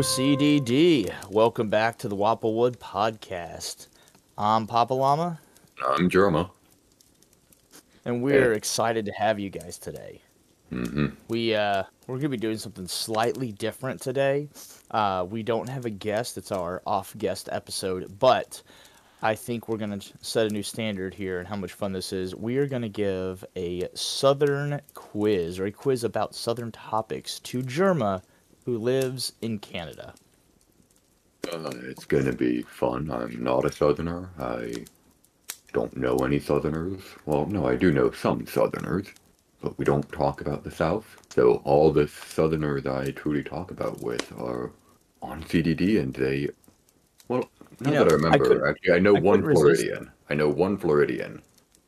CDD. Welcome back to the Wapplewood Podcast. I'm PapaLlama, I'm Jerma. and And we're excited to have you guys today. We're gonna be doing something slightly different today. We don't have a guest; it's our off guest episode, but I think we're gonna set a new standard here and how much fun this is. We are gonna give a Southern quiz or a quiz about Southern topics to Jerma, who lives in Canada. it's gonna be fun. I'm not a Southerner. I don't know any Southerners. Well, no, I do know some Southerners, but we don't talk about the South. So all the Southerners I truly talk about with are on CDD, and well, now that I remember, actually, I couldn't resist Floridian. I know one Floridian,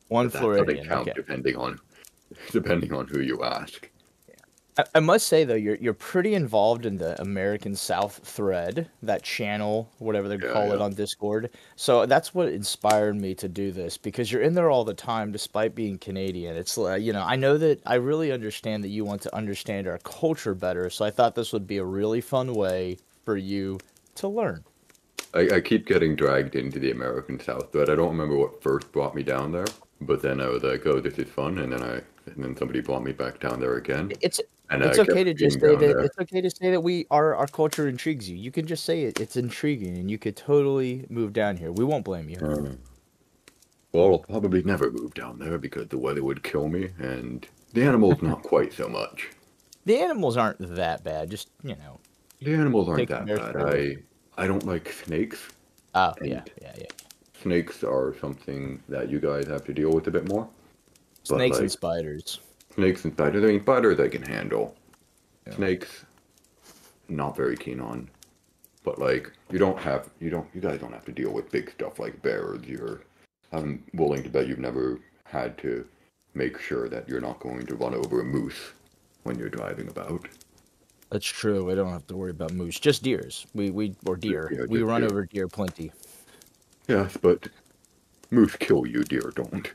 one but that doesn't Floridian. count Okay. depending on who you ask. I must say though, you're pretty involved in the American South thread, that channel, whatever they Yeah, call it yeah. on Discord. So that's what inspired me to do this because you're in there all the time, despite being Canadian. It's I know that I really understand that you want to understand our culture better. So I thought this would be a really fun way for you to learn. I keep getting dragged into the American South, but I don't remember what first brought me down there. But then I was like, "Oh, this is fun," and then somebody brought me back down there again, It's and it's I okay to kept just being say down that there. it's okay to say that our culture intrigues you. You can just say it. It's intriguing, and you could totally move down here. We won't blame you. Uh, well, I'll probably never move down there because the weather would kill me, and the animals not quite so much. The animals aren't that bad. Just The animals aren't take that their bad. story. I don't like snakes, Oh yeah, and yeah, yeah. snakes are something that you guys have to deal with a bit more. But Snakes and like spiders. snakes and spiders, I mean, spiders I can handle. Yeah. Snakes, not very keen on. But like, you guys don't have to deal with big stuff like bears. I'm willing to bet you've never had to make sure that you're not going to run over a moose when you're driving about. That's true. We don't have to worry about moose. Just deers. We or deer. Yeah, We just run deer. over deer plenty. Yes, but moose kill you, deer don't.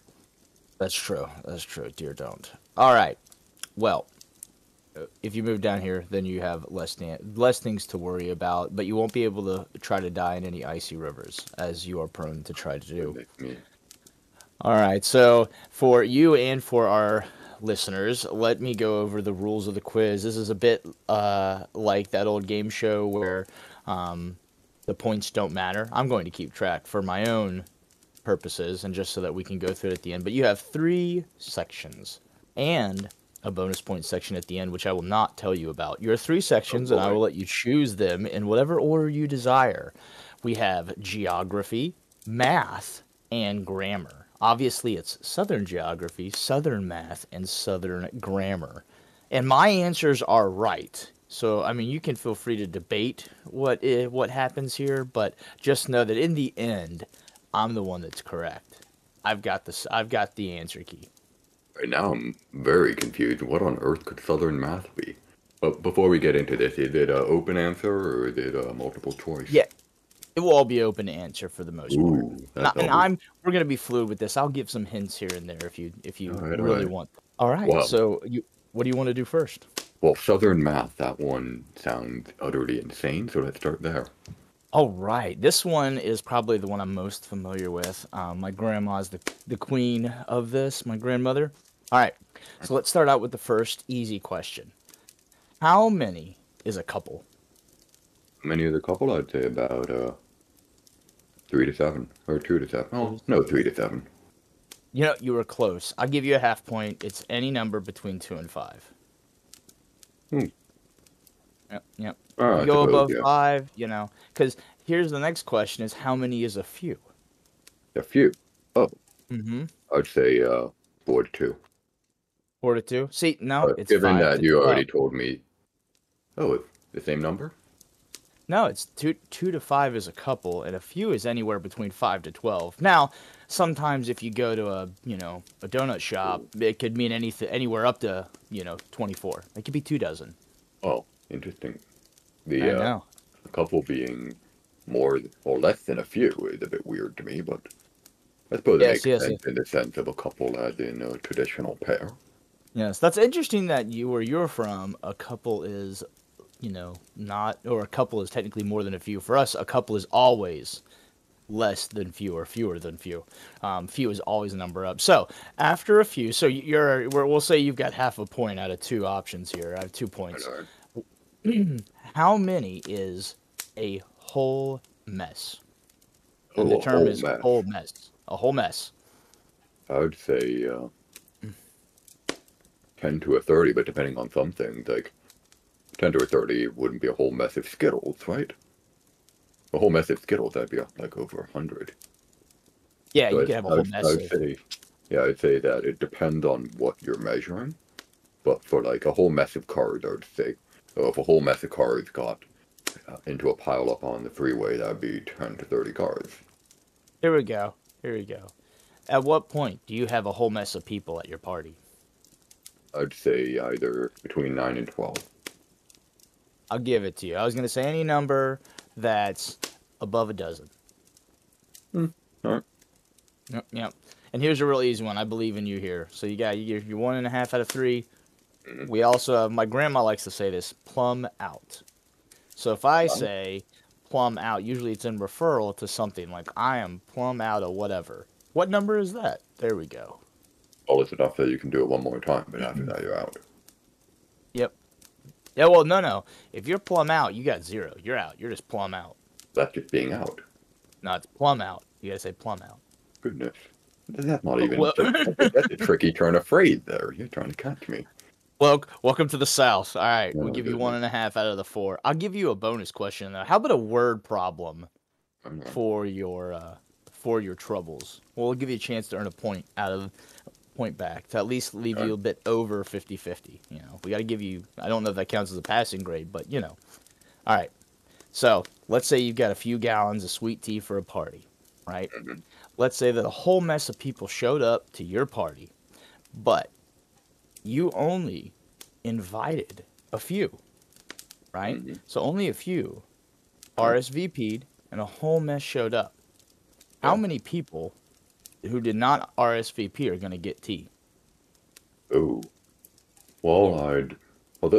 That's true. That's true. Deer don't. All right. Well, if you move down here, then you have less things to worry about, but you won't be able to try to die in any icy rivers, as you are prone to try to do. Me. All right, so for you and for our listeners, let me go over the rules of the quiz. This is a bit like that old game show where the points don't matter. I'm going to keep track for my own purposes and just so that we can go through it at the end. But you have 3 sections and a bonus point section at the end, which I will not tell you about. Your 3 Oh sections, and I boy. will let you choose them in whatever order you desire. We have geography, math, and grammar. Obviously, it's Southern geography, Southern math, and Southern grammar. And my answers are right. So, I mean, you can feel free to debate what happens here, but just know that in the end, I'm the one that's correct. I've got this. I've got the answer key. Right now I'm very confused. What on earth could Southern math be? But before we get into this, is it a open answer or is it a multiple choice? Yeah, it will all be open to answer for the most part. Ooh, that's And always we're gonna be fluid with this. I'll give some hints here and there if you all right. All really right. want. All right. Well, So what do you want to do first? well, Southern math. That one sounds utterly insane. So let's start there. All right. This one is probably the one I'm most familiar with. My grandma's the queen of this. My grandmother. All right. So let's start out with the first easy question. How many is a couple? Many of the couple, I'd say about 3 to 7 or 2 to 7. Oh no, 3 to 7. You were close. I'll give you a half point. It's any number between 2 and 5. Hmm. Yep, yep. You I go suppose, above yeah. 5, because here's the next question is how many is a few? A few. Oh, Mm-hmm. I'd say 4 to 2. 4 to 2? See, no, But it's given 5 that to you 12. already told me, oh, it's the same number? No, it's 2 to 5 is a couple, and a few is anywhere between 5 to 12. Now, sometimes if you go to a donut shop, it could mean anything, anywhere up to, 24. It could be 2 dozen. Oh, interesting. I The know. couple being more or less than a few is a bit weird to me, but I suppose it Yes, makes yes, yes. sense in the sense of a couple as in a traditional pair. Yes, that's interesting that where you're from, a couple is not, or a couple is technically more than a few. For us, a couple is always less than few or fewer than few. Few is always a number up. So after a few, so we'll say you've got half a point out of two options here. I have 2 points. Alright. How many is a whole mess? And the Oh, a term whole is mess. whole mess. A whole mess. I would say 10 to a 30, but depending on some things, like 10 to a 30 wouldn't be a whole mess of Skittles, right? A whole mess of Skittles, that'd be like over 100. Yeah, So you could have a whole I mess would of. say, yeah, I'd say that it depends on what you're measuring. But for like a whole mess of cars, I would say, so if a whole mess of cars got into a pile up on the freeway, that'd be 10 to 30 cars. Here we go. Here we go. At what point do you have a whole mess of people at your party? I'd say either between 9 and 12. I'll give it to you. I was going to say any number that's above a dozen. All right. Yep, yep. And here's a real easy one. I believe in you here. So you got your 1.5 out of 3. We also have, my grandma likes to say this, plumb out. So if I say plumb out, usually it's in referral to something like I am plumb out of whatever. What number is that? There we go. Well, it's enough that you can do it one more time, but after that, you're out. Yep. Yeah, well, no. If you're plumb out, you got 0. You're out. You're just plumb out. That's just being out. No, it's plumb out. You gotta say plumb out. Goodness. That's not even. Well, That's a tricky turn of phrase there. You're trying to catch me. welcome to the South. All right, Oh, we'll give you goodness. 1.5 out of the 4. I'll give you a bonus question though. How about a word problem Okay. for your troubles? We'll give you a chance to earn a point back to at least leave you a bit over 50-50. We got to give you. I don't know if that counts as a passing grade, but All right. So let's say you've got a few gallons of sweet tea for a party, right? Mhm. Let's say that a whole mess of people showed up to your party, but you only invited a few, right? Mhm. So only a few RSVP'd and a whole mess showed up. How Yeah. many people who did not RSVP are going to get tea? Oh. Well,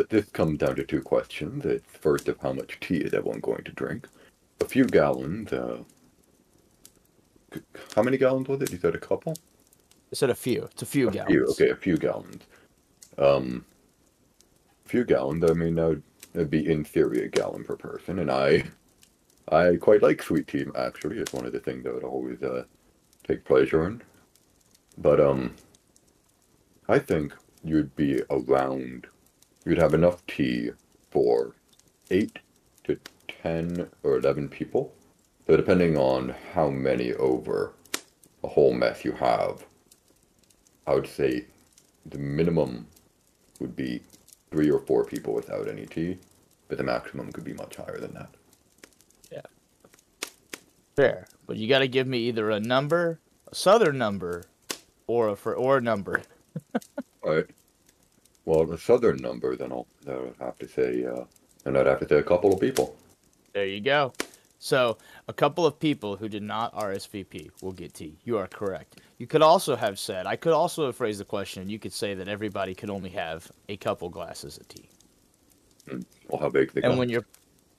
this comes down to two questions. It's first of how much tea is everyone going to drink? A few gallons. How many gallons was it? You said a couple? I said a few. It's a few A few. gallons. Okay, a few gallons. Um, few gallons. I mean, that'd be in theory a gallon per person, and I quite like sweet tea. Actually, it's one of the things I would always take pleasure in. But I think you'd be around. You'd have enough tea for 8 to 10 or 11 people. So depending on how many over a whole mess you have, I would say the minimum would be 3 or 4 people without any tea, but the maximum could be much higher than that. Yeah. Fair. But you got to give me either a number, a southern number, or a number. All right. Well, the southern number, then I would have to say, and I'd have to say a couple of people. There you go. So, a couple of people who did not RSVP will get tea. You are correct. You could also have said, I could also have phrased the question, you could say that everybody could only have a couple glasses of tea. Well, how big the And glass?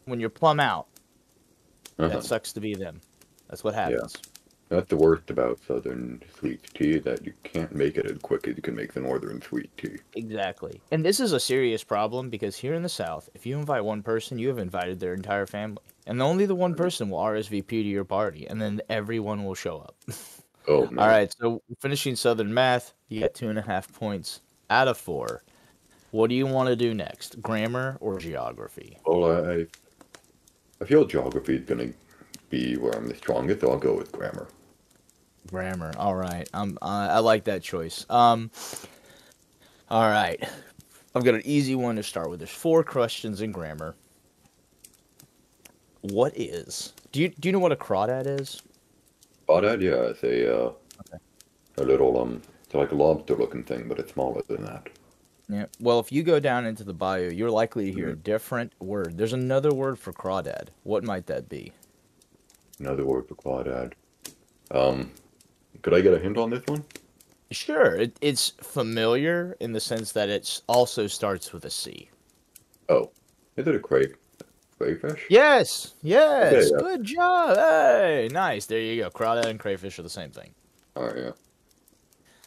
when you're plumb out, Uh-huh. that sucks to be them. That's what Yeah. happens. That's the worst about southern sweet tea, that you can't make it as quick as you can make the northern sweet tea. Exactly. And this is a serious problem because here in the South, if you invite one person, you have invited their entire family. And only the one person will RSVP to your party, and then everyone will show up. Oh, All man. right, so finishing Southern math, you got 2.5 points out of 4. What do you want to do next? Grammar or geography? Well, I feel geography is going to be where I'm the strongest, so I'll go with grammar. Grammar. All right. I like that choice. All right. I've got an easy one to start with. There's 4 questions in grammar. What is? Do you know what a crawdad is? Crawdad, yeah, it's a little, it's like a lobster-looking thing, but it's smaller than that. Yeah. Well, if you go down into the bio, you're likely to hear a different word. There's another word for crawdad. What might that be? Another word for crawdad. Could I get a hint on this one? Sure. It's familiar in the sense that it also starts with a C. Oh, Is it a crayfish? Yes, Okay, yes, yeah. good job. Hey, nice. There you go. Crawdad and crayfish are the same thing. All right, yeah.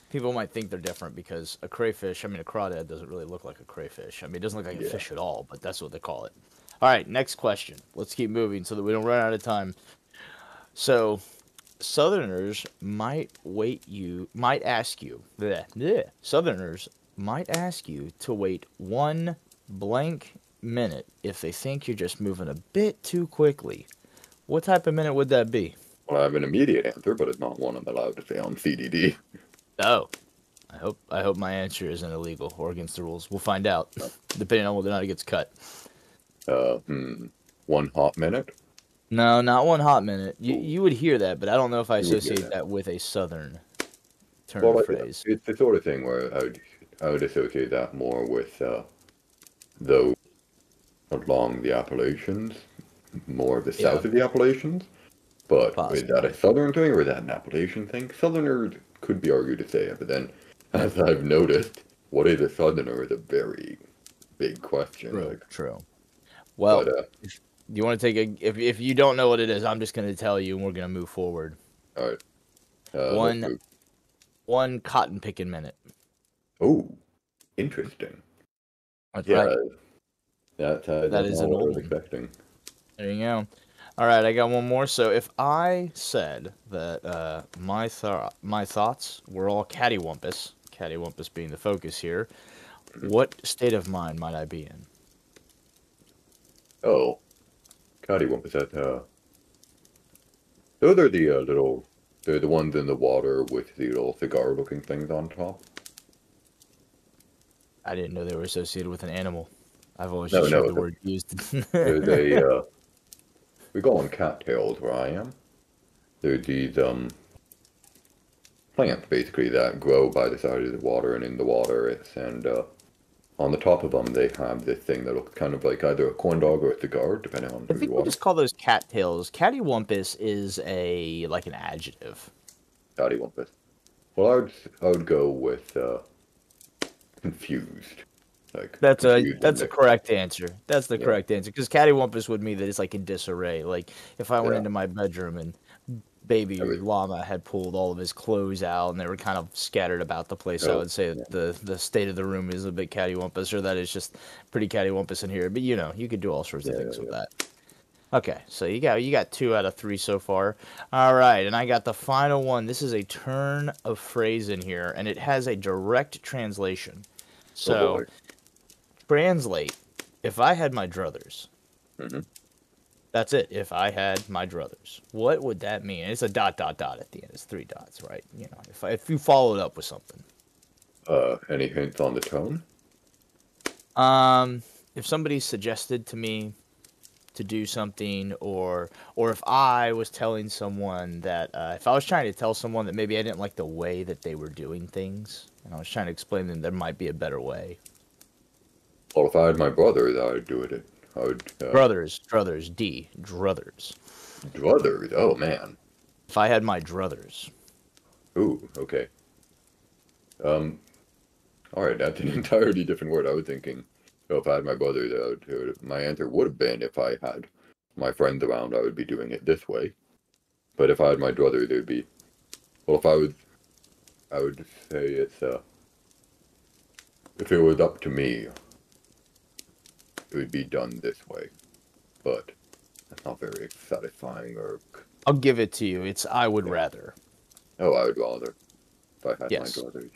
People might think they're different because a crayfish, I mean, a crawdad doesn't really look like a crayfish. I mean, it doesn't look like a Yeah. fish at all, but that's what they call it. All right, next question. Let's keep moving so that we don't run out of time. So, Southerners might ask you, Southerners might ask you to wait 1 blank minute if they think you're just moving a bit too quickly. What type of minute would that be? Well, I have an immediate answer, but it's not one I'm allowed to say on CDD. Oh, I hope my answer isn't illegal or against the rules. We'll find out, depending on whether or not it gets cut. Uh, hmm. 1 hot minute? No, not 1 hot minute. You Ooh, you would hear that, but I don't know if I you would hear associate that. that with a Southern turn Well, of like, phrase. it's the sort of thing where I would associate that more with those along the Appalachians, more of the Yeah, south of the Appalachians. But is that a possibly. southern thing or is that an Appalachian thing? Southerners could be argued to say it, but then, as I've noticed, what is a southerner is a very big question. True, Like, true. but Well, you want to take a if you don't know what it is, I'm just going to tell you, and we're going to move forward. all right, let's One move. one cotton picking minute. Oh, interesting. That's Yeah, right. That that's is not an what I old was one. expecting. There you go. All right, I got one more. So if I said that my thoughts were all cattywampus being the focus here, what state of mind might I be in? Oh, Cottywumpus, those are the they're the ones in the water with the little cigar-looking things on top. I didn't know they were associated with an animal. I've always No, just heard no, the word used. there's we call them cattails where I am. They're these, plants, basically, that grow by the side of the water and in the water. And, on the top of them, they have this thing that looks kind of like either a corn dog or a cigar, depending on I who think you we are. just call those cattails. Cattywampus is a like an adjective. Cottywumpus. Well, I would go with, confused. Like, confused and That's a mixed up. correct answer. That's the Yeah, correct answer because cattywampus would mean that it's like in disarray. Like if I went yeah. into my bedroom and baby Every, llama had pulled all of his clothes out and they were kind of scattered about the place, I oh, would say yeah, that the state of the room is a bit cattywampus, or that is just pretty cattywampus in here. But you know, you could do all sorts of yeah, things with yeah. that. Okay, so you got 2 out of 3 so far. All right, and I got the final one. This is a turn of phrase in here, and it has a direct translation. Oh So boy. translate. If I had my druthers. Hmm. That's it. If I had my druthers, what would that mean? It's a dot dot dot at the end. It's 3 dots, right? You know, if you follow it up with something. Any hints on the tone? Um, if somebody suggested to me to do something, or if I was telling someone that if I was trying to tell someone that maybe I didn't like the way that they were doing things, and I was trying to explain to them there might be a better way. Well, if I had my brothers, I would do it. I would, Druthers. brothers. Oh man. If I had my druthers. Ooh, okay. Um, all right, that's an entirely different word. I was thinking, so if I had my brothers, my answer would have been if I had my friends around, I would be doing it this way. But if I had my brothers, it would be, well, I would say if it was up to me, it would be done this way. But that's not very satisfying or, I'll give it to you. It's I would yeah. rather. Oh, I would rather if I had my Yes. brothers.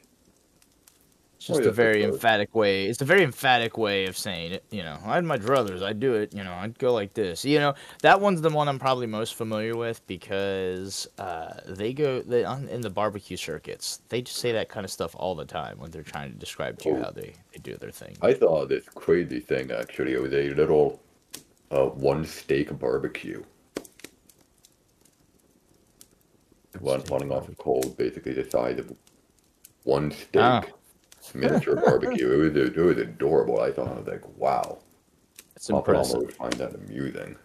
It's Oh, just a yes, I very suppose. emphatic way. It's a very emphatic way of saying it. You know, I had my druthers. I'd do it. You know, I'd go like this. You know, that one's the one I'm probably most familiar with because in the barbecue circuits. They just say that kind of stuff all the time when they're trying to describe to you Oh, how they do their thing. I saw this crazy thing actually. It was a little one steak barbecue. One Steak running off of barbecue. coals, basically the size of one Oh, steak, miniature barbecue. It was adorable. I thought I was like, wow. that's PapaLlama impressive. would find that amusing.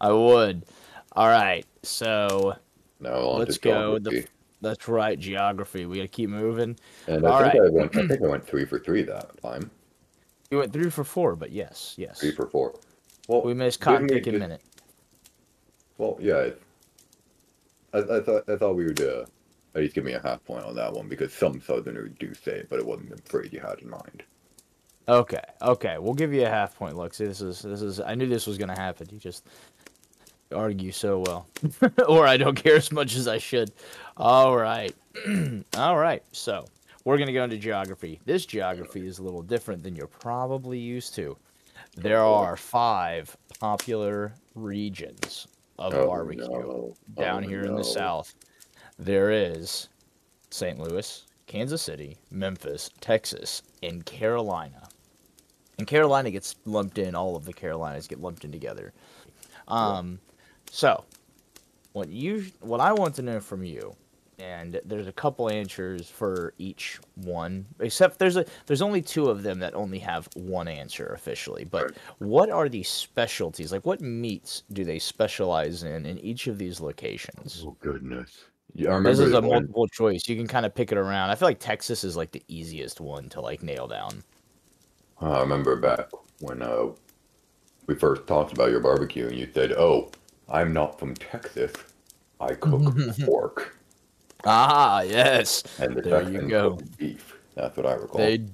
I would. All right, so Now on to let's go. geography, That's right, geography. We gotta keep moving. and I All think right. I went 3 for 3 that time. You went 3 for 4, but yes, Three yes. for four. Well, We missed cotton didn't we picking just? minute. Well, yeah. I thought we would at least give me a half point on that one because some Southerners do say it, but it wasn't the phrase you had in mind. Okay, okay, we'll give you a half point. Look, see, this is. I knew this was gonna happen. You just argue so well, or I don't care as much as I should. All right, all right. So we're gonna go into geography. This geography is a little different than you're probably used to. Oh There boy. are 5 popular regions of Oh barbecue no. Oh down here in the no. South. There is St. Louis, Kansas City, Memphis, Texas, and Carolina. And Carolina gets lumped in. All of the Carolinas get lumped in together. Yeah. Um, so what I want to know from you, and there's a couple answers for each one, except there's only 2 of them that only have one answer officially. But Right. what are the specialties? Like, what meats do they specialize in each of these locations? Oh goodness. Yeah, I This is remember a when multiple choice. You can kind of pick it around. I feel like Texas is like the easiest one to like nail down. I remember back when we first talked about your barbecue and you said, "Oh, I'm not from Texas. I cook pork." Ah, yes. And the There you Texans cook go. beef. That's what I recall. They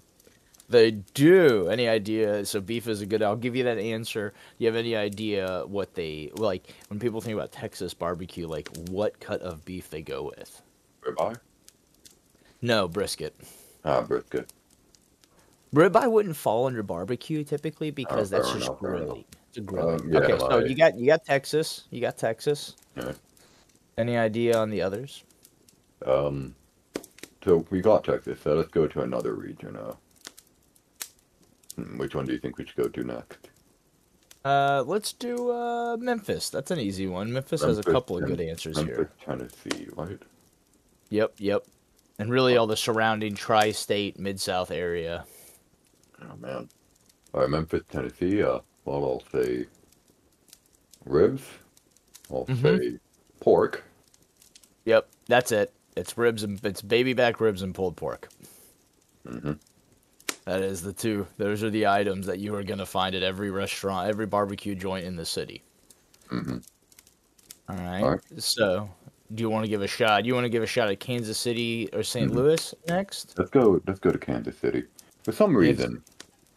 They do. Any idea? So beef is a good. I'll give you that answer. Do you have any idea what they like when people think about Texas barbecue? Like what cut of beef they go with? Ribeye? No, brisket. Ah, brisket. Ribeye wouldn't fall under barbecue typically Oh, because that's fair just enough, fair enough. grilling. It's a grilling. Yeah, Okay, so you got Texas. You got Texas. yeah. Any idea on the others? Um, so we got Texas, so let's go to another region. Which one do you think we should go to next? Let's do Memphis. That's an easy one. Memphis has a Memphis, couple of good answers Memphis, here. Tennessee, right? Yep, yep. And really all the surrounding tri-state, mid-south area. Oh man. All right, Memphis, Tennessee. Well, I'll say ribs. I'll Mm-hmm. say pork. Yep, that's it. It's baby back ribs and pulled pork. Mm-hmm. That is the two. Those are the items that you are gonna find at every restaurant, every barbecue joint in the city. Mm-hmm. All All right. right. So, do you want to give a shot? You want to give a shot at Kansas City or St. Mm-hmm. Louis next? Let's go. Let's go to Kansas City. For some It's reason,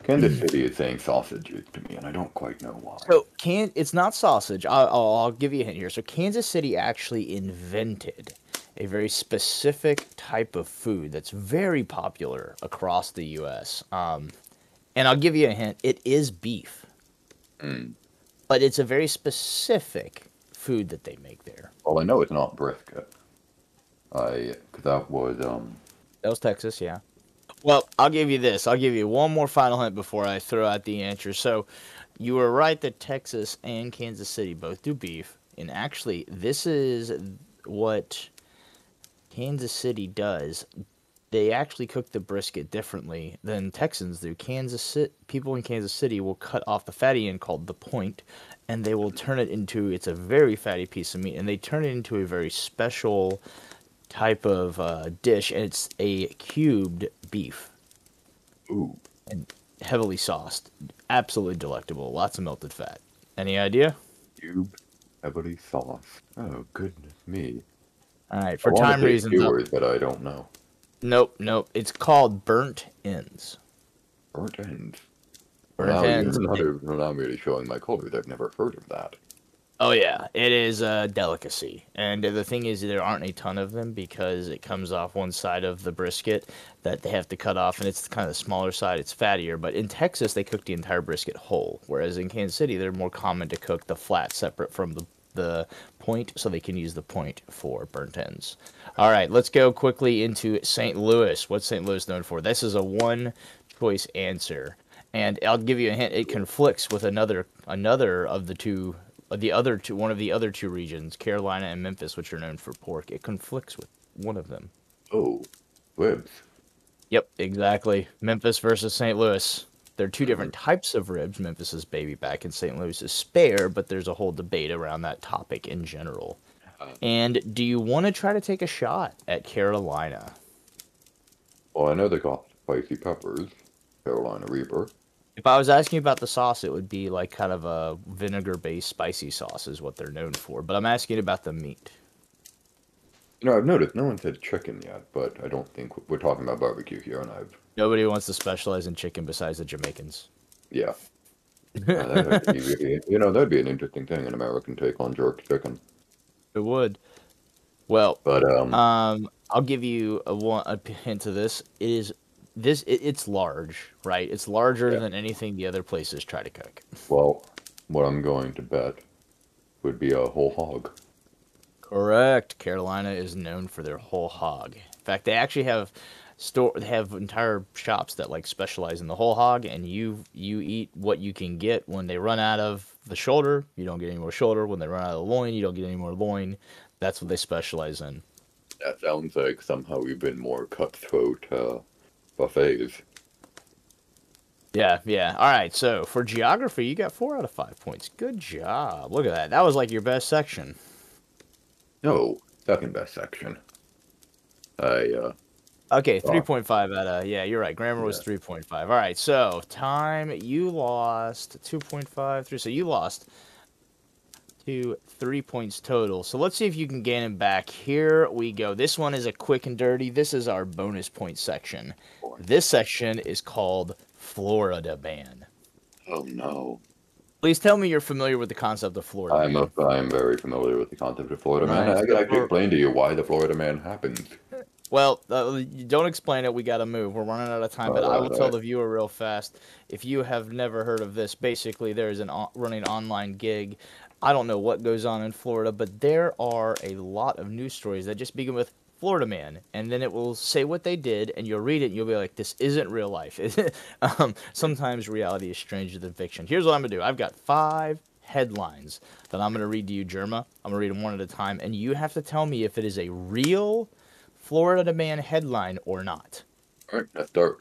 Kansas City is saying sausages to me, and I don't quite know why. so can it's not sausage. I'll give you a hint here. So Kansas City actually invented a very specific type of food that's very popular across the U.S. And I'll give you a hint. It is beef, Mm. but it's a very specific food that they make there. Well, I know it's not brisket. Because that was That was Texas, yeah. Well, I'll give you this. I'll give you one more final hint before I throw out the answer. So, you were right that Texas and Kansas City both do beef. And actually, this is what Kansas City does. They actually cook the brisket differently than Texans do. People in Kansas City will cut off the fatty end called the point, and they will turn it into. It's a very fatty piece of meat, and they turn it into a very special type of dish, and it's a cubed beef ooh, and heavily sauced. Absolutely delectable. Lots of melted fat. Any idea? cube heavily sauce. Oh goodness me! All right. I For want to time say reasons, skewers, but I don't know. nope, nope. It's called burnt ends. Burnt ends. Well, Burnt ends. now I'm really showing my colors. I've never heard of that. Oh yeah, it is a delicacy, and the thing is, there aren't a ton of them because it comes off one side of the brisket that they have to cut off, and it's kind of the smaller side. It's fattier, but in Texas they cook the entire brisket whole, whereas in Kansas City they're more common to cook the flat separate from the point, so they can use the point for burnt ends. All right, let's go quickly into St. Louis. What's St. Louis known for? This is a one choice answer, and I'll give you a hint. It conflicts with another of the two. One of the other two regions, Carolina and Memphis, which are known for pork, it conflicts with one of them. Oh, ribs. Yep, exactly. Memphis versus St. Louis. They're two Mm. different types of ribs. Memphis is baby back and St. Louis is spare, but there's a whole debate around that topic in general. Uh, And do you want to try to take a shot at Carolina? well, I know they got spicy peppers, Carolina Reaper. If I was asking about the sauce, it would be like kind of a vinegar-based spicy sauce is what they're known for. But I'm asking about the meat. You know, I've noticed no one said chicken yet, but I don't think we're talking about barbecue here, and I've Nobody wants to specialize in chicken besides the Jamaicans. yeah. That'd be really, you know, that'd be an interesting thing, an American take on jerk chicken. It would. Well, But I'll give you a hint to this. It's large, right? It's larger yeah. than anything the other places try to cook. Well, what I'm going to bet would be a whole hog. Correct. Carolina is known for their whole hog. In fact, they actually they have entire shops that like specialize in the whole hog, and you eat what you can get. When they run out of the shoulder, you don't get any more shoulder. When they run out of the loin, you don't get any more loin. That's what they specialize in. That sounds like somehow we've been more cutthroat buffets. Yeah, yeah. All right. So for geography, you got 4 out of 5 points. Good job. Look at that. That was like your best section. No, second best section. I Okay, thought, 3.5 out of, yeah, you're right. Grammar was yeah. 3.5. All right, so time, you lost 2.5 through, so you lost 3 points total. So let's see if you can gain them back. Here we go. This one is a quick and dirty. This is our bonus point section. This section is called Florida Man. Oh no. Please tell me you're familiar with the concept of Florida Man. I'm very familiar with the concept of Florida All Man. right, I could so actually explain to you why the Florida Man happened. well, you don't explain it. We got to move. We're running out of time. But I will tell the viewer real fast. If you have never heard of this, basically there is an running online gig. I don't know what goes on in Florida, but there are a lot of news stories that just begin with Florida Man, and then it will say what they did, and you'll read it, and you'll be like, "This isn't real life." Sometimes reality is stranger than fiction. Here's what I'm gonna do. I've got 5 headlines that I'm gonna read to you, Jerma. I'm gonna read them one at a time, and you have to tell me if it is a real Florida Man headline or not. All right, let's start.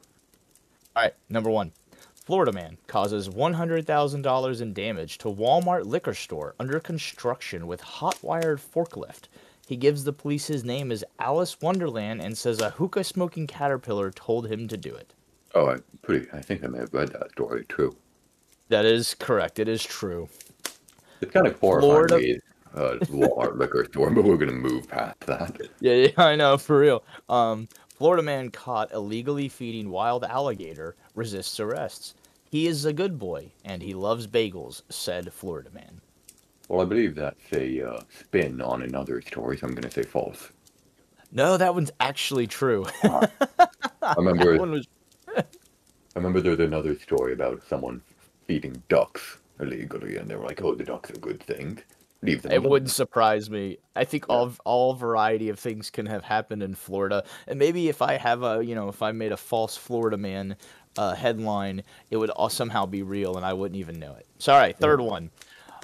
All right, number one. Florida man causes $100,000 in damage to Walmart liquor store under construction with hot-wired forklift. He gives the police his name as Alice Wonderland and says a hookah smoking caterpillar told him to do it. Oh, I think I may have read that story too. That is correct. It is true. It's kind of horrifying Florida. me, Walmart liquor store, but we're gonna move past that. Yeah, yeah, I know, for real. Florida man caught illegally feeding wild alligator resists arrests. He is a good boy and he loves bagels, said Florida man. Well, I believe that's a spin on another story, so I'm gonna say false. No, that one's actually true. Uh, I That remember, one was. I remember there's another story about someone feeding ducks illegally, and they were like, "Oh, the ducks are good things. Leave them It alone." wouldn't surprise me. I think Yeah. all variety of things can have happened in Florida, and maybe if I have if I made a false Florida man headline, it would all somehow be real, and I wouldn't even know it. So, all right, Yeah. third one: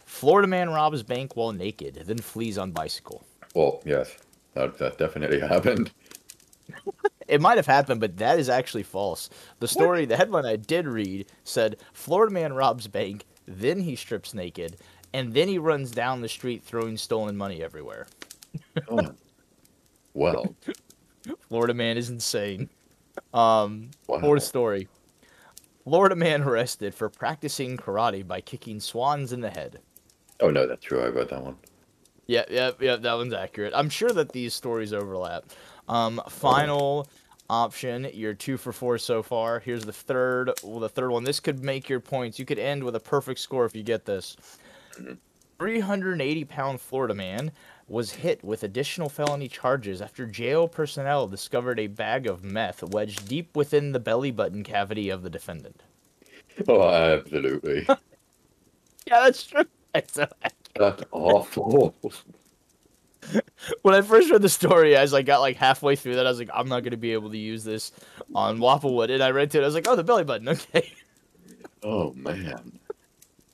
Florida man robs bank while naked, then flees on bicycle. Well, yes, that definitely happened. It might have happened, but that is actually false. What? The headline I did read said Florida man robs bank, then he strips naked, and then he runs down the street throwing stolen money everywhere. Oh, well, Florida man is insane. Fourth wow. story. Florida man arrested for practicing karate by kicking swans in the head. Oh no, that's true. I read that one. Yeah, yeah, yeah, that one's accurate. I'm sure that these stories overlap. Oh, Final option. You're 2 for 4 so far. Here's the third. Well, the third one. This could make your points. You could end with a perfect score if you get this. mhm. 380-pound Florida man was hit with additional felony charges after jail personnel discovered a bag of meth wedged deep within the belly button cavity of the defendant. Oh, absolutely. Yeah, that's true. That's so That's awful. when I first read the story, as I got like halfway through that, I was like, I'm not gonna be able to use this on Wapplewood. And I read to it, I was like, oh, the belly button, okay. Oh man.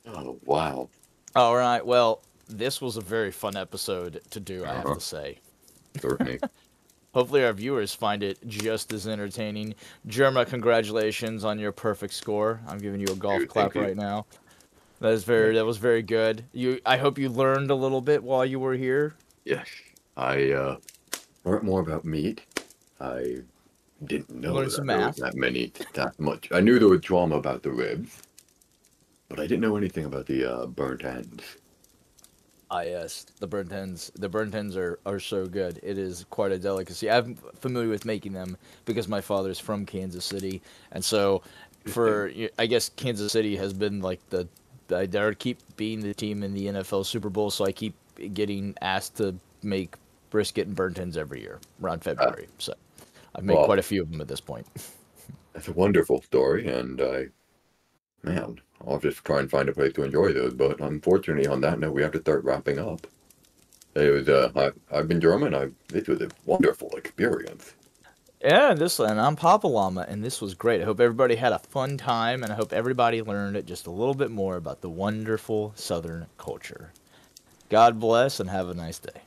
Oh wow. All right, well, this was a very fun episode to do, I have Uh-huh. to say. Certainly. Hopefully our viewers find it just as entertaining. Jerma, congratulations on your perfect score. I'm giving you a golf Dude, thank clap you. right now. That Thank was very good. I hope you learned a little bit while you were here. Yes. I learned more about meat. I Didn't know Learn some that there was math. that much. I knew there was drama about the ribs, but I didn't know anything about the burnt ends. Ah, yes, the burnt ends. The burnt ends are so good. It is quite a delicacy. I'm familiar with making them because my father's from Kansas City, and so Interesting. I guess Kansas City has been like I dare keep being the team in the NFL Super Bowl, so I keep getting asked to make brisket and burnt ends every year around Uh, February. So I've made well, quite a few of them at this point. that's a wonderful story, and man, I'll just try and find a place to enjoy those. But unfortunately, on that note, we have to start wrapping up. It was I've been German. This was a wonderful experience. Yeah, and I'm Papa Llama, and this was great. I hope everybody had a fun time, and I hope everybody learned just a little bit more about the wonderful Southern culture. God bless, and have a nice day.